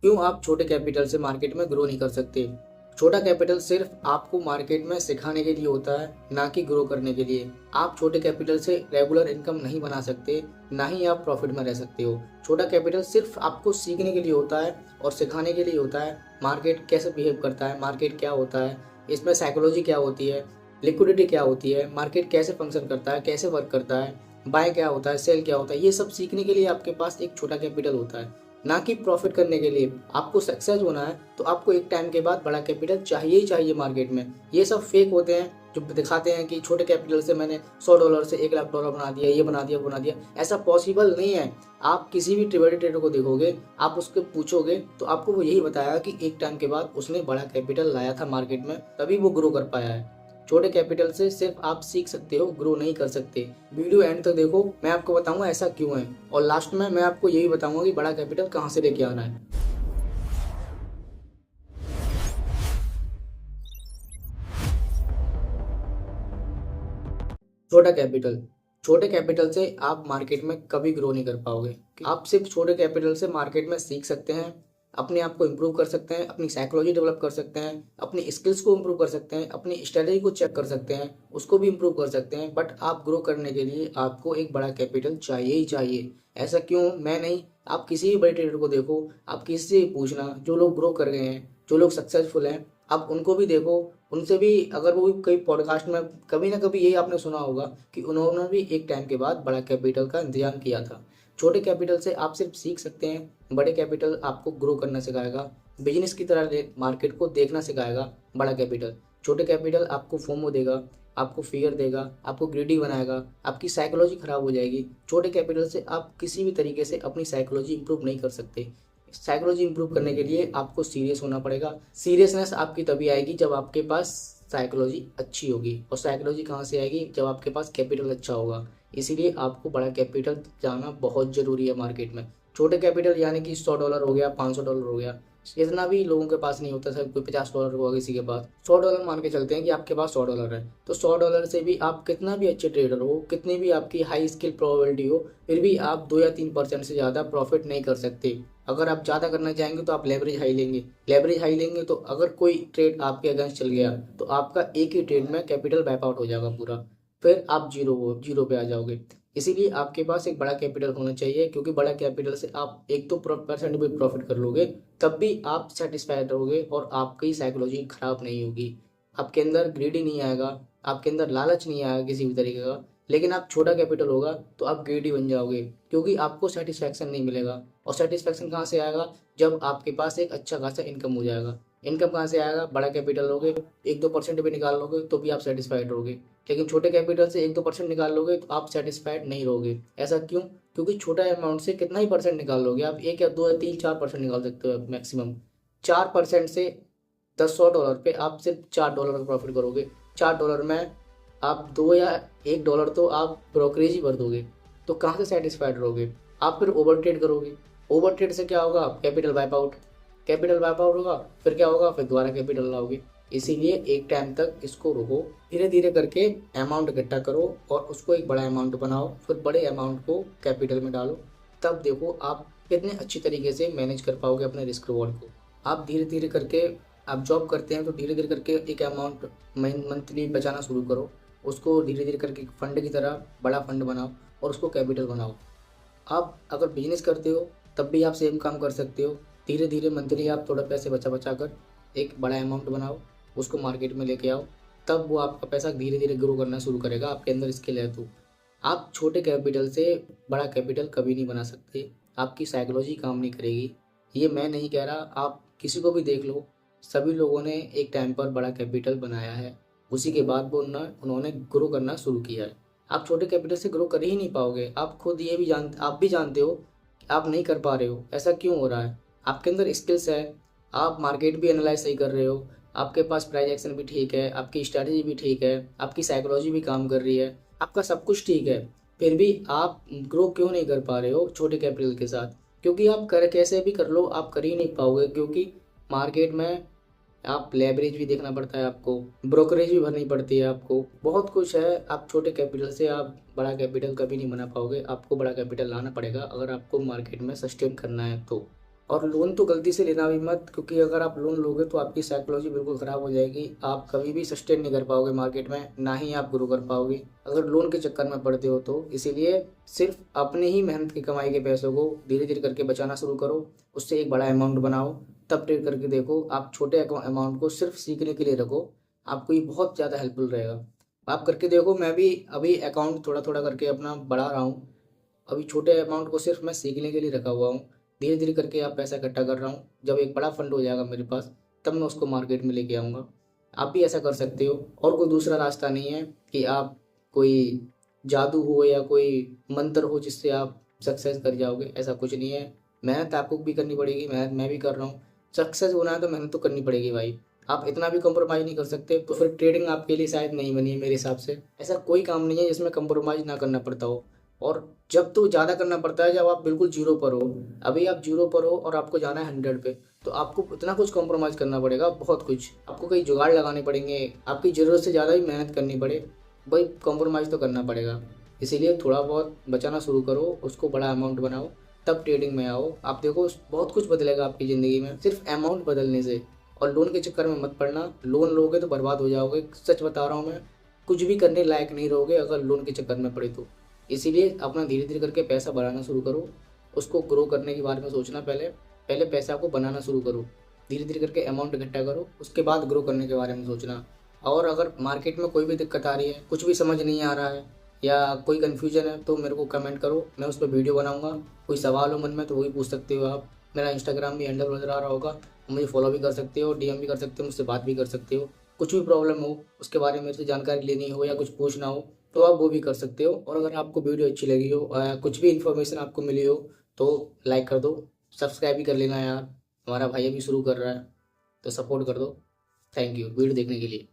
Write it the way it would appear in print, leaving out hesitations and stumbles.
क्यों आप छोटे कैपिटल से मार्केट में ग्रो नहीं कर सकते? छोटा कैपिटल सिर्फ आपको मार्केट में सिखाने के लिए होता है, ना कि ग्रो करने के लिए। आप छोटे कैपिटल से रेगुलर इनकम नहीं बना सकते, ना ही आप प्रॉफिट में रह सकते हो। छोटा कैपिटल सिर्फ आपको सीखने के लिए होता है और सिखाने के लिए होता है। मार्केट कैसे बिहेव करता है, मार्केट क्या होता है, इसमें साइकोलॉजी क्या होती है, लिक्विडिटी क्या होती है, मार्केट कैसे फंक्शन करता है, कैसे वर्क करता है, बाय क्या होता है, सेल क्या होता है, ये सब सीखने के लिए आपके पास एक छोटा कैपिटल होता है, ना कि प्रॉफिट करने के लिए। आपको सक्सेस होना है तो आपको एक टाइम के बाद बड़ा कैपिटल चाहिए ही चाहिए मार्केट में। ये सब फेक होते हैं जो दिखाते हैं कि छोटे कैपिटल से मैंने $100 से $1,00,000 बना दिया, ये बना दिया, वो बना दिया। ऐसा पॉसिबल नहीं है। आप किसी भी बड़े ट्रेडर को देखोगे, आप उसको पूछोगे तो आपको वो यही बताया कि एक टाइम के बाद उसने बड़ा कैपिटल लाया था मार्केट में, तभी वो ग्रो कर पाया है। छोटे कैपिटल से सिर्फ आप सीख सकते हो, ग्रो नहीं कर सकते। वीडियो एंड तक देखो, मैं आपको बताऊंगा ऐसा क्यों है, और लास्ट में मैं आपको यही बताऊंगा कि बड़ा कैपिटल कहाँ से लेके आना है। छोटा कैपिटल। छोटे कैपिटल से आप मार्केट में कभी ग्रो नहीं कर पाओगे। आप सिर्फ छोटे कैपिटल से मार्केट में सीख सकते हैं, अपने आप को इम्प्रूव कर सकते हैं, अपनी साइकोलॉजी डेवलप कर सकते हैं, अपनी स्किल्स को इम्प्रूव कर सकते हैं, अपनी स्ट्रेटजी को चेक कर सकते हैं, उसको भी इम्प्रूव कर सकते हैं। बट आप ग्रो करने के लिए आपको एक बड़ा कैपिटल चाहिए ही चाहिए। ऐसा क्यों? मैं नहीं, आप किसी भी बड़े ट्रेडर को देखो, आप किसी से भी पूछना, जो लोग ग्रो कर गए हैं, जो लोग सक्सेसफुल हैं, आप उनको भी देखो, उनसे भी अगर वो कई पॉडकास्ट में कभी ना कभी यही आपने सुना होगा कि उन्होंने भी एक टाइम के बाद बड़ा कैपिटल का इंतजाम किया था। छोटे कैपिटल से आप सिर्फ सीख सकते हैं, बड़े कैपिटल आपको ग्रो करना सिखाएगा, बिजनेस की तरह मार्केट को देखना सिखाएगा बड़ा कैपिटल। छोटे कैपिटल आपको फोमो देगा, आपको फियर देगा, आपको ग्रीडी बनाएगा, आपकी साइकोलॉजी खराब हो जाएगी। छोटे कैपिटल से आप किसी भी तरीके से अपनी साइकोलॉजी इंप्रूव नहीं कर सकते। साइकोलॉजी इंप्रूव करने के लिए आपको सीरियस होना पड़ेगा। सीरियसनेस आपकी तभी आएगी जब आपके पास साइकोलॉजी अच्छी होगी, और साइकोलॉजी कहाँ से आएगी? जब आपके पास कैपिटल अच्छा होगा। इसीलिए आपको बड़ा कैपिटल जाना बहुत ज़रूरी है मार्केट में। छोटे कैपिटल यानी कि $100 हो गया, $500 हो गया, इतना भी लोगों के पास नहीं होता। सर कोई $50 होगा किसी के पास, $100 मान के चलते हैं कि आपके पास $100 है, तो $100 से भी आप कितना भी अच्छे ट्रेडर हो, कितनी भी आपकी हाई स्किल प्रोबेबिलिटी हो, फिर भी आप 2 या 3% से ज़्यादा प्रॉफिट नहीं कर सकते। अगर आप ज़्यादा करना चाहेंगे तो आप लेवरेज हाई लेंगे। लेवरेज हाई लेंगे तो अगर कोई ट्रेड आपके अगेंस्ट चल गया तो आपका एक ही ट्रेड में कैपिटल वाइप आउट हो जाएगा पूरा, फिर आप जीरो पे आ जाओगे। इसीलिए आपके पास एक बड़ा कैपिटल होना चाहिए, क्योंकि बड़ा कैपिटल से आप एक तो % भी प्रॉफिट कर लोगे, तब भी आप सेटिस्फाइड रहोगे और आपकी साइकोलॉजी खराब नहीं होगी। आपके अंदर ग्रीडी नहीं आएगा, आपके अंदर लालच नहीं आएगा किसी भी तरीके का। लेकिन आप छोटा कैपिटल होगा तो आप ग्रीडी बन जाओगे, क्योंकि आपको सेटिस्फैक्शन नहीं मिलेगा। और सेटिस्फैक्शन कहाँ से आएगा? जब आपके पास एक अच्छा खासा इनकम हो जाएगा। इनकम कहाँ से आएगा? बड़ा कैपिटल लोगे, 1-2% भी निकाल लोगे तो भी आप सेटिस्फाइड रहोगे। लेकिन छोटे कैपिटल से 1-2% निकाल लोगे तो आप सेटिस्फाइड नहीं रहोगे। ऐसा क्यों? क्योंकि छोटा अमाउंट से कितना ही परसेंट निकाल लोगे आप, 1 या 2 या 3 4% निकाल सकते हो मैक्सिमम। 4% से 100 पे आप सिर्फ $4 का प्रॉफिट करोगे। $4 में आप 2 या $1 तो आप ब्रोकरेज ही भर दोगे, तो कहाँ से सेटिस्फाइड रहोगे? आप फिर ओवर ट्रेड करोगे। ओवर ट्रेड से क्या होगा? Capital wipe out. Capital wipe out होगा, फिर क्या होगा? फिर दोबारा कैपिटल लाओगे। इसीलिए एक टाइम तक इसको रोको, धीरे धीरे करके अमाउंट इकट्ठा करो और उसको एक बड़ा अमाउंट बनाओ, फिर बड़े अमाउंट को कैपिटल में डालो। तब देखो आप कितने अच्छी तरीके से मैनेज कर पाओगे अपने रिस्क रिवॉर्ड को। आप धीरे धीरे करके, आप जॉब करते हैं तो धीरे धीरे करके एक अमाउंट मंथली बचाना शुरू करो। उसको धीरे धीरे करके फंड की तरह बड़ा फंड बनाओ और उसको कैपिटल बनाओ। आप अगर बिजनेस करते हो तब भी आप सेम काम कर सकते हो। धीरे धीरे मंथली आप थोड़ा पैसे बचा बचा कर एक बड़ा अमाउंट बनाओ, उसको मार्केट में लेके आओ, तब वो आपका पैसा धीरे धीरे ग्रो करना शुरू करेगा। आपके अंदर स्किल है तो आप छोटे कैपिटल से बड़ा कैपिटल कभी नहीं बना सकते। आपकी साइकोलॉजी काम नहीं करेगी। ये मैं नहीं कह रहा, आप किसी को भी देख लो, सभी लोगों ने एक टाइम पर बड़ा कैपिटल बनाया है, उसी के बाद वो उन्होंने ग्रो करना शुरू किया है। आप छोटे कैपिटल से ग्रो कर ही नहीं पाओगे। आप खुद ये भी आप भी जानते हो कि आप नहीं कर पा रहे हो। ऐसा क्यों हो रहा है? आपके अंदर स्किल्स है, आप मार्केट भी एनालाइज सही कर रहे हो, आपके पास प्राइस एक्शन भी ठीक है, आपकी स्ट्रैटेजी भी ठीक है, आपकी साइकोलॉजी भी काम कर रही है, आपका सब कुछ ठीक है, फिर भी आप ग्रो क्यों नहीं कर पा रहे हो छोटे कैपिटल के साथ? क्योंकि आप कर कैसे भी कर लो, आप कर ही नहीं पाओगे। क्योंकि मार्केट में आप लेवरेज भी देखना पड़ता है, आपको ब्रोकरेज भी भरनी पड़ती है, आपको बहुत कुछ है। आप छोटे कैपिटल से आप बड़ा कैपिटल कभी नहीं बना पाओगे। आपको बड़ा कैपिटल लाना पड़ेगा अगर आपको मार्केट में सस्टेन करना है तो। और लोन तो गलती से लेना भी मत, क्योंकि अगर आप लोन लोगे तो आपकी साइकोलॉजी बिल्कुल ख़राब हो जाएगी। आप कभी भी सस्टेन नहीं कर पाओगे मार्केट में, ना ही आप ग्रो कर पाओगे अगर लोन के चक्कर में पड़ते हो तो। इसीलिए सिर्फ अपने ही मेहनत की कमाई के पैसों को धीरे धीरे करके बचाना शुरू करो, उससे एक बड़ा अमाउंट बनाओ, तब ट्रेड करके देखो। आप छोटे अमाउंट को सिर्फ सीखने के लिए रखो, आपको ये बहुत ज़्यादा हेल्पफुल रहेगा। आप करके देखो। मैं भी अभी अकाउंट थोड़ा थोड़ा करके अपना बढ़ा रहा हूँ। अभी छोटे अमाउंट को सिर्फ मैं सीखने के लिए रखा हुआ हूँ। धीरे धीरे करके आप पैसा इकट्ठा कर रहा हूँ। जब एक बड़ा फंड हो जाएगा मेरे पास, तब मैं उसको मार्केट में लेके आऊँगा। आप भी ऐसा कर सकते हो। और कोई दूसरा रास्ता नहीं है कि आप कोई जादू हो या कोई मंत्र हो जिससे आप सक्सेस कर जाओगे, ऐसा कुछ नहीं है। मेहनत आपको भी करनी पड़ेगी, मेहनत मैं भी कर रहा हूँ। सक्सेस होना है तो मेहनत तो करनी पड़ेगी भाई। आप इतना भी कंप्रोमाइज़ नहीं कर सकते तो फिर ट्रेडिंग आपके लिए शायद नहीं बनी है मेरे हिसाब से। ऐसा कोई काम नहीं है जिसमें कंप्रोमाइज़ ना करना पड़ता हो। और जब तो ज़्यादा करना पड़ता है जब आप बिल्कुल जीरो पर हो। अभी आप जीरो पर हो और आपको जाना है 100 पे, तो आपको इतना कुछ कॉम्प्रोमाइज़ करना पड़ेगा, बहुत कुछ। आपको कई जुगाड़ लगाने पड़ेंगे, आपकी ज़रूरत से ज़्यादा भी मेहनत करनी पड़े, भाई कॉम्प्रोमाइज़ तो करना पड़ेगा। इसीलिए थोड़ा बहुत बचाना शुरू करो, उसको बड़ा अमाउंट बनाओ, तब ट्रेडिंग में आओ। आप देखो बहुत कुछ बदलेगा आपकी ज़िंदगी में सिर्फ अमाउंट बदलने से। और लोन के चक्कर में मत पड़ना, लोन लोगे तो बर्बाद हो जाओगे। सच बता रहा हूँ मैं, कुछ भी करने लायक नहीं रहोगे अगर लोन के चक्कर में पड़े तो। इसीलिए अपना धीरे धीरे करके पैसा बढ़ाना शुरू करो, उसको ग्रो करने के बारे में सोचना। पहले पहले पैसा को बनाना शुरू करो, धीरे धीरे करके अमाउंट इकट्ठा करो, उसके बाद ग्रो करने के बारे में सोचना। और अगर मार्केट में कोई भी दिक्कत आ रही है, कुछ भी समझ नहीं आ रहा है या कोई कन्फ्यूजन है, तो मेरे को कमेंट करो, मैं उस पर वीडियो बनाऊंगा। कोई सवाल हो मन में तो वही पूछ सकते हो आप। मेरा इंस्टाग्राम भी हैंडल नजर आ रहा होगा, मुझे फॉलो भी कर सकते हो, डीएम भी कर सकते हो, मुझसे बात भी कर सकते हो। कुछ भी प्रॉब्लम हो, उसके बारे में मेरे से जानकारी लेनी हो या कुछ पूछना हो, तो आप वो भी कर सकते हो। और अगर आपको वीडियो अच्छी लगी हो, कुछ भी इन्फॉर्मेशन आपको मिली हो, तो लाइक कर दो, सब्सक्राइब भी कर लेना यार। हमारा भाई अभी शुरू कर रहा है, तो सपोर्ट कर दो। थैंक यू वीडियो देखने के लिए।